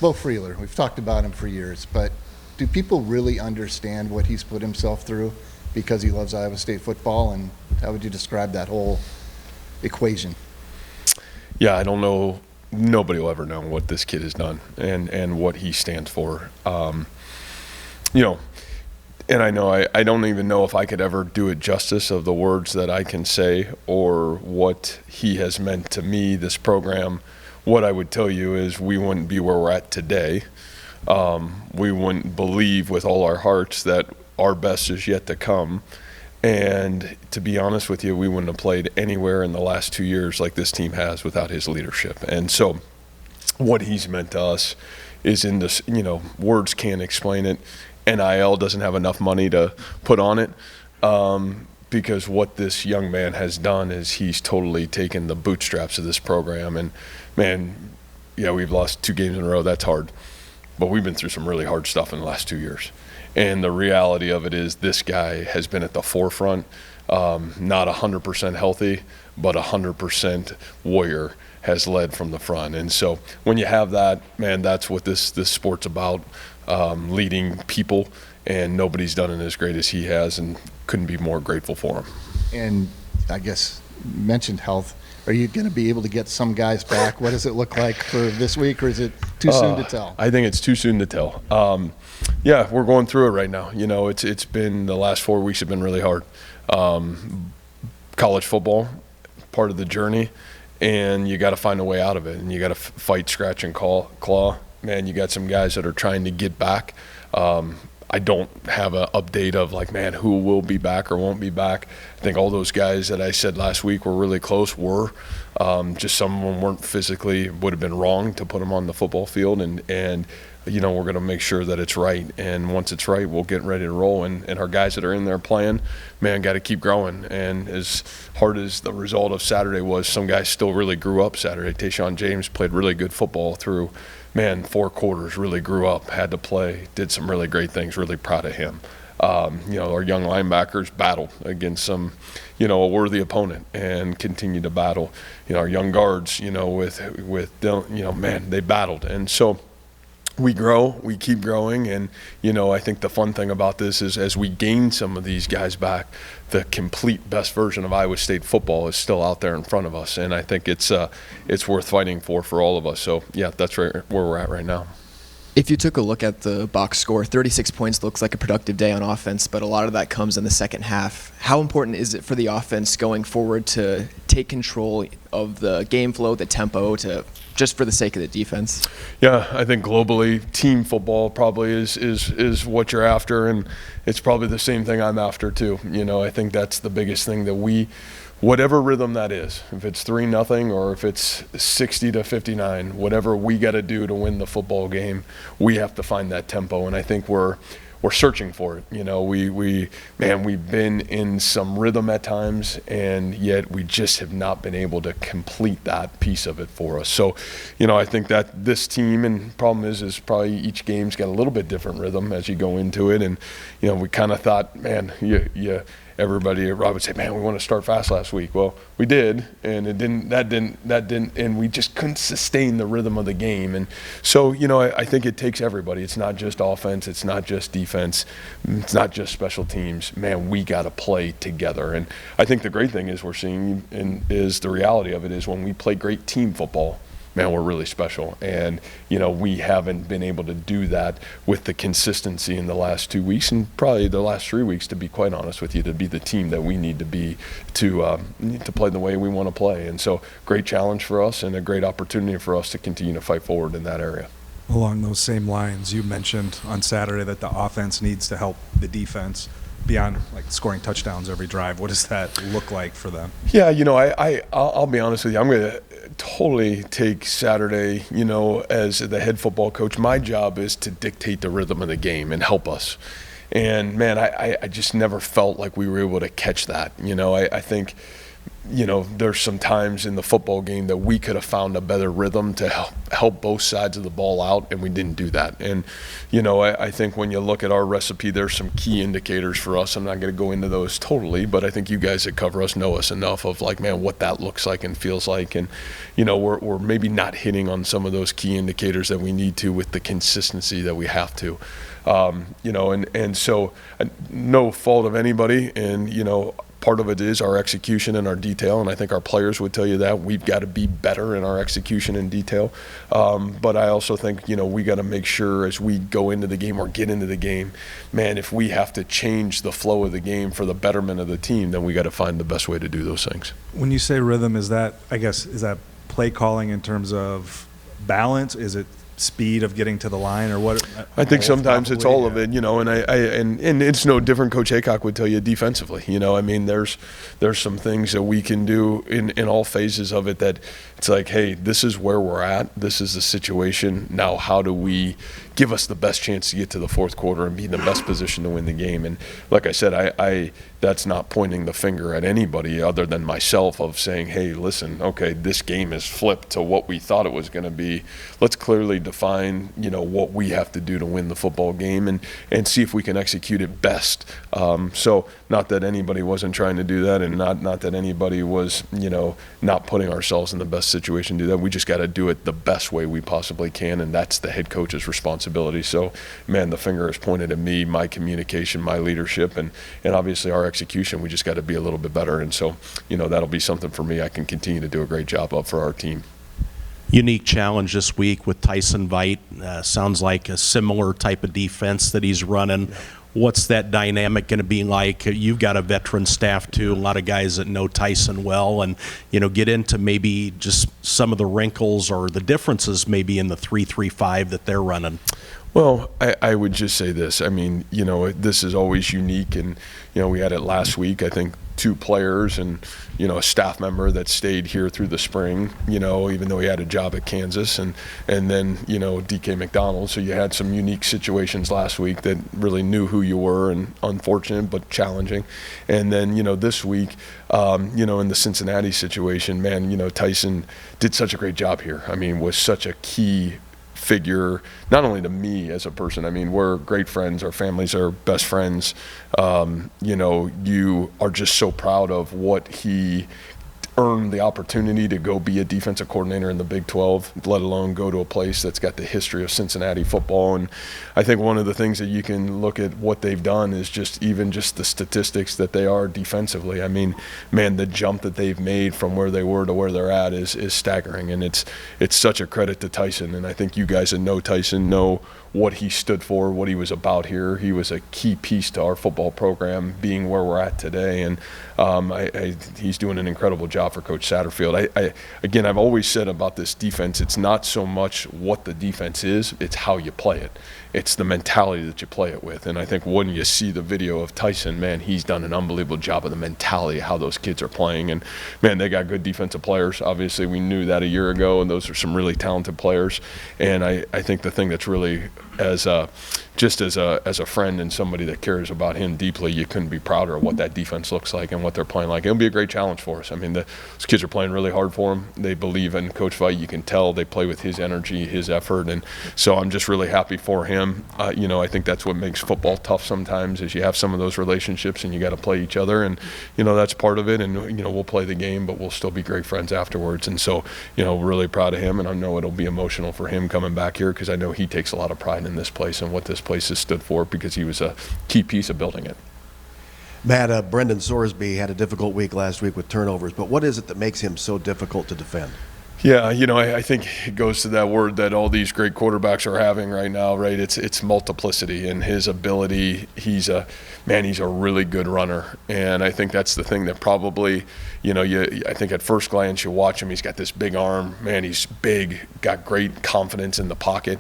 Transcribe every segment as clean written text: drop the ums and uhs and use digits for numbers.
Bo Freeler, we've talked about him for years, but do people really understand what he's put himself through because he loves Iowa State football? And how would you describe that whole equation? Yeah, I don't know. Nobody will ever know what this kid has done and what he stands for. And I know I don't even know if I could ever do it justice of the words that I can say or what he has meant to me, this program. What I would tell you is we wouldn't be where we're at today. We wouldn't believe with all our hearts that our best is yet to come. And to be honest with you, we wouldn't have played anywhere in the last 2 years like this team has without his leadership. And so what he's meant to us is in this, words can't explain it. NIL doesn't have enough money to put on it because what this young man has done is he's totally taken the bootstraps of this program. And, man, yeah, we've lost 2 games in a row. That's hard. But we've been through some really hard stuff in the last 2 years. And the reality of it is this guy has been at the forefront, not 100% healthy, but 100% warrior, has led from the front. And so when you have that, man, that's what this sport's about, leading people, and nobody's done it as great as he has, and couldn't be more grateful for him. And I guess you mentioned health. Are you going to be able to get some guys back? What does it look like for this week, or is it too soon to tell? I think it's too soon to tell. Yeah, we're going through it right now. It's been the last 4 weeks have been really hard. College football, part of the journey, and you got to find a way out of it, and you got to fight, scratch, and claw. Man, you got some guys that are trying to get back. I don't have an update of who will be back or won't be back. I think all those guys that I said last week were really close just some of them weren't physically, would have been wrong to put them on the football field, and we're going to make sure that it's right. And once it's right, we'll get ready to roll. And our guys that are in there playing, man, got to keep growing. And as hard as the result of Saturday was, some guys still really grew up Saturday. Tayshaun James played really good football through, 4 quarters, really grew up, had to play, did some really great things, really proud of him. Our young linebackers battled against some, a worthy opponent and continued to battle. Our young guards, with Dylan, man, they battled. And so we grow, we keep growing, and I think the fun thing about this is as we gain some of these guys back, the complete best version of Iowa State football is still out there in front of us, and I think it's worth fighting for all of us. So yeah, that's right where we're at right now. If you took a look at the box score, 36 points looks like a productive day on offense, but a lot of that comes in the second half. How important is it for the offense going forward to take control of the game flow, the tempo, just for the sake of the defense? Yeah, I think globally, team football probably is what you're after, and it's probably the same thing I'm after too. I think that's the biggest thing that whatever rhythm that is, if it's 3-0 or if it's 60-59, whatever we got to do to win the football game, we have to find that tempo, and I think we're searching for it. We've been in some rhythm at times, and yet we just have not been able to complete that piece of it for us. So, I think that this team, and problem is probably each game's got a little bit different rhythm as you go into it, and we kind of thought, man, everybody, Rob would say, man, we want to start fast last week. Well, we did, and that didn't, and we just couldn't sustain the rhythm of the game. And so, I think it takes everybody. It's not just offense, it's not just defense, it's not just special teams. Man, we got to play together. And I think the great thing is we're seeing, and is the reality of it is when we play great team football, man, we're really special. And, we haven't been able to do that with the consistency in the last 2 weeks and probably the last 3 weeks, to be quite honest with you, to be the team that we need to be to play the way we want to play. And so great challenge for us and a great opportunity for us to continue to fight forward in that area. Along those same lines, you mentioned on Saturday that the offense needs to help the defense beyond scoring touchdowns every drive. What does that look like for them? Yeah, I'll be honest with you. I'm going to totally take Saturday, as the head football coach. My job is to dictate the rhythm of the game and help us. And, man, I just never felt like we were able to catch that. I think there's some times in the football game that we could have found a better rhythm to help both sides of the ball out, and we didn't do that. And, I think when you look at our recipe, there's some key indicators for us. I'm not going to go into those totally, but I think you guys that cover us know us enough of like, man, what that looks like and feels like. And, we're maybe not hitting on some of those key indicators that we need to with the consistency that we have to. And so no fault of anybody. And, part of it is our execution and our detail, and I think our players would tell you that we've got to be better in our execution and detail. But I also think, we got to make sure as we go into the game or get into the game, man, if we have to change the flow of the game for the betterment of the team, then we got to find the best way to do those things. When you say rhythm, is that play calling in terms of balance? Is it speed of getting to the line, or what? I think sometimes it's all of it, and it's no different. Coach Haycock would tell you defensively, there's some things that we can do in all phases of it that it's like, hey, this is where we're at. This is the situation. Now, how do we give us the best chance to get to the fourth quarter and be in the best position to win the game? And like I said, I that's not pointing the finger at anybody other than myself of saying, hey, listen, okay, this game is flipped to what we thought it was going to be. Let's clearly define, what we have to do to win the football game and see if we can execute it best. So not that anybody wasn't trying to do that, and not that anybody was, not putting ourselves in the best situation to do that. We just got to do it the best way we possibly can, and that's the head coach's responsibility. So, man, the finger is pointed at me, my communication, my leadership, and obviously our execution. We just got to be a little bit better, and so, that'll be something for me I can continue to do a great job of for our team. Unique challenge this week with Tyson Veit. Sounds like a similar type of defense that he's running. Yeah. What's that dynamic going to be like? You've got a veteran staff too, a lot of guys that know Tyson well, and get into maybe just some of the wrinkles or the differences maybe in the 3-3-5 that they're running. Well, I would just say this. This is always unique, and we had it last week. I think 2 players and a staff member that stayed here through the spring, even though he had a job at Kansas, and then DK McDonald. So you had some unique situations last week that really knew who you were, and unfortunate but challenging. And then this week, in the Cincinnati situation, man, Tyson did such a great job here. Was such a key figure, not only to me as a person. We're great friends. Our families are best friends. You are just so proud of what he earned the opportunity to go be a defensive coordinator in the Big 12, let alone go to a place that's got the history of Cincinnati football. And I think one of the things that you can look at what they've done is just the statistics that they are defensively. Man, the jump that they've made from where they were to where they're at is staggering, and it's such a credit to Tyson. And I think you guys that know Tyson know what he stood for, what he was about here. He was a key piece to our football program being where we're at today, and he's doing an incredible job for Coach Satterfield. Again, I've always said about this defense, it's not so much what the defense is, it's how you play it. It's the mentality that you play it with. And I think when you see the video of Tyson, man, he's done an unbelievable job of the mentality, how those kids are playing. And, man, they got good defensive players. Obviously, we knew that a year ago, and those are some really talented players. And I think the thing that's really, as a friend and somebody that cares about him deeply, you couldn't be prouder of what that defense looks like and what they're playing like. It'll be a great challenge for us. Those kids are playing really hard for him. They believe in Coach Veit. You can tell they play with his energy, his effort. And so I'm just really happy for him. I think that's what makes football tough sometimes is you have some of those relationships and you got to play each other. And, that's part of it. And, we'll play the game, but we'll still be great friends afterwards. And so, really proud of him. And I know it'll be emotional for him coming back here because I know he takes a lot of pride in this place and what this place has stood for because he was a key piece of building it. Matt, Brendan Sorsby had a difficult week last week with turnovers, but what is it that makes him so difficult to defend? Yeah, I think it goes to that word that all these great quarterbacks are having right now, right? It's multiplicity and his ability. He's a really good runner. And I think that's the thing that probably, I think at first glance you watch him, he's got this big arm. Man, he's big, got great confidence in the pocket.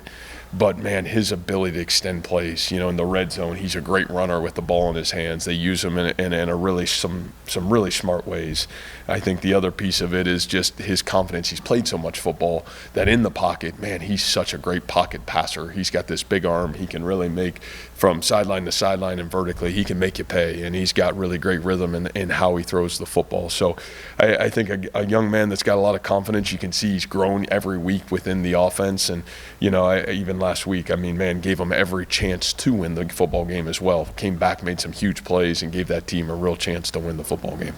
but man, his ability to extend plays, in the red zone, he's a great runner with the ball in his hands. They use him in a really some really smart ways. I think the other piece of it is just his confidence. He's played so much football that in the pocket, man, he's such a great pocket passer. He's got this big arm. He can really make from sideline to sideline and vertically. He can make you pay, and he's got really great rhythm in how he throws the football. So I think a young man that's got a lot of confidence. You can see he's grown every week within the offense, and even last week, gave him every chance to win the football game as well. Came back, made some huge plays, and gave that team a real chance to win the football game.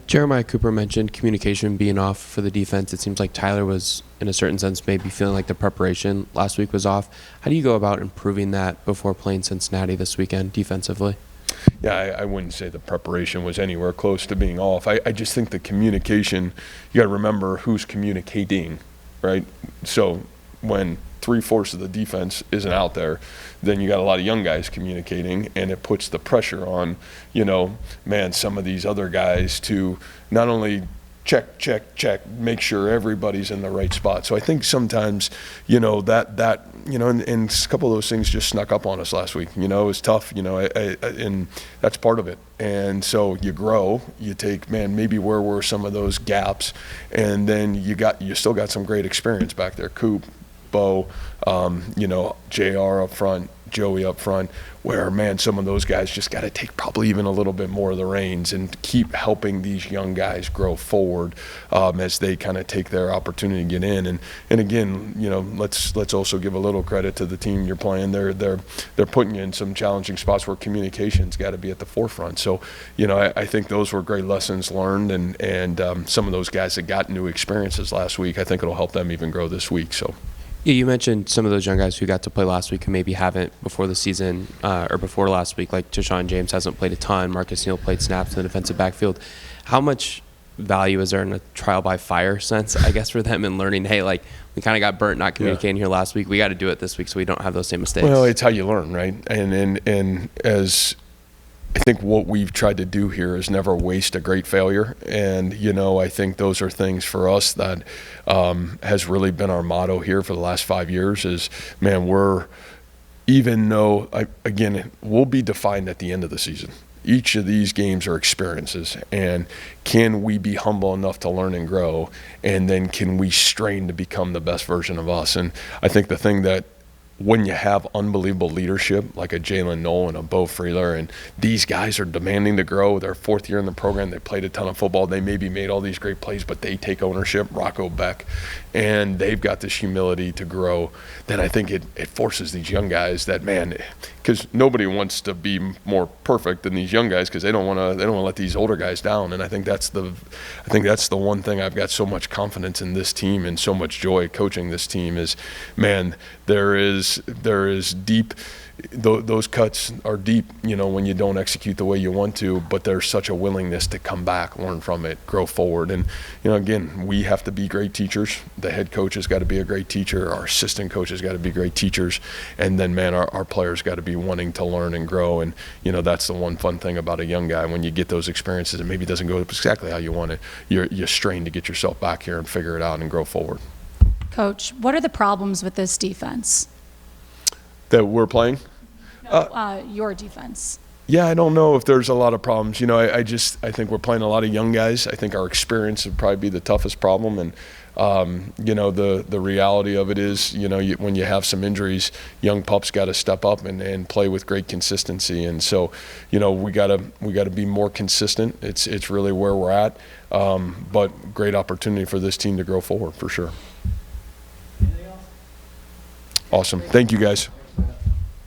Jeremiah Cooper mentioned communication being off for the defense. It seems like Tyler was, in a certain sense, maybe feeling like the preparation last week was off. How do you go about improving that before playing Cincinnati this weekend defensively? Yeah, I wouldn't say the preparation was anywhere close to being off. I just think the communication, you got to remember who's communicating, right? So when 3/4 of the defense isn't out there, then you got a lot of young guys communicating, and it puts the pressure on, some of these other guys to not only check, make sure everybody's in the right spot. So I think sometimes, and a couple of those things just snuck up on us last week. It was tough, and that's part of it. And so you grow, you take, maybe where were some of those gaps, and then you still got some great experience back there. Coop, Bo, JR up front, Joey up front, where, some of those guys just got to take probably even a little bit more of the reins and keep helping these young guys grow forward as they kind of take their opportunity to get in. And again, let's also give a little credit to the team you're playing. They're putting you in some challenging spots where communication's got to be at the forefront. So, I think those were great lessons learned, and some of those guys that got new experiences last week, I think it'll help them even grow this week. So. Yeah, you mentioned some of those young guys who got to play last week who maybe haven't before the season or before last week, like Tashawn James hasn't played a ton. Marcus Neal played snaps in the defensive backfield. How much value is there in a trial by fire sense, I guess, for them in learning, hey, like we kind of got burnt not communicating here last week. We got to do it this week so we don't have those same mistakes. Well, it's how you learn, right? And as I think what we've tried to do here is never waste a great failure. And, I think those are things for us that has really been our motto here for the last 5 years is, we'll be defined at the end of the season. Each of these games are experiences, and can we be humble enough to learn and grow, and then can we strain to become the best version of us? And I think the thing that when you have unbelievable leadership like a Jalen Knoll and a Bo Freeler, and these guys are demanding to grow. Their 4th year in the program, they played a ton of football. They maybe made all these great plays, but they take ownership, Rocco Beck, and they've got this humility to grow. Then I think it forces these young guys that, because nobody wants to be more perfect than these young guys because they don't want to let these older guys down. And I think that's the one thing I've got so much confidence in this team and so much joy coaching this team is, there is deep. Those cuts are deep, when you don't execute the way you want to, but there's such a willingness to come back, learn from it, grow forward. And, again, we have to be great teachers. The head coach has got to be a great teacher. Our assistant coach has got to be great teachers. And then, our players got to be wanting to learn and grow. And, that's the one fun thing about a young guy. When you get those experiences, and maybe it doesn't go exactly how you want it, you're strained to get yourself back here and figure it out and grow forward. Coach, what are the problems with this defense? That we're playing? Your defense. Yeah, I don't know if there's a lot of problems. I think we're playing a lot of young guys. I think our experience would probably be the toughest problem. And, the reality of it is, when you have some injuries, young pups got to step up and play with great consistency. And so, we gotta be more consistent. It's really where we're at. But great opportunity for this team to grow forward for sure. Awesome. Thank you, guys.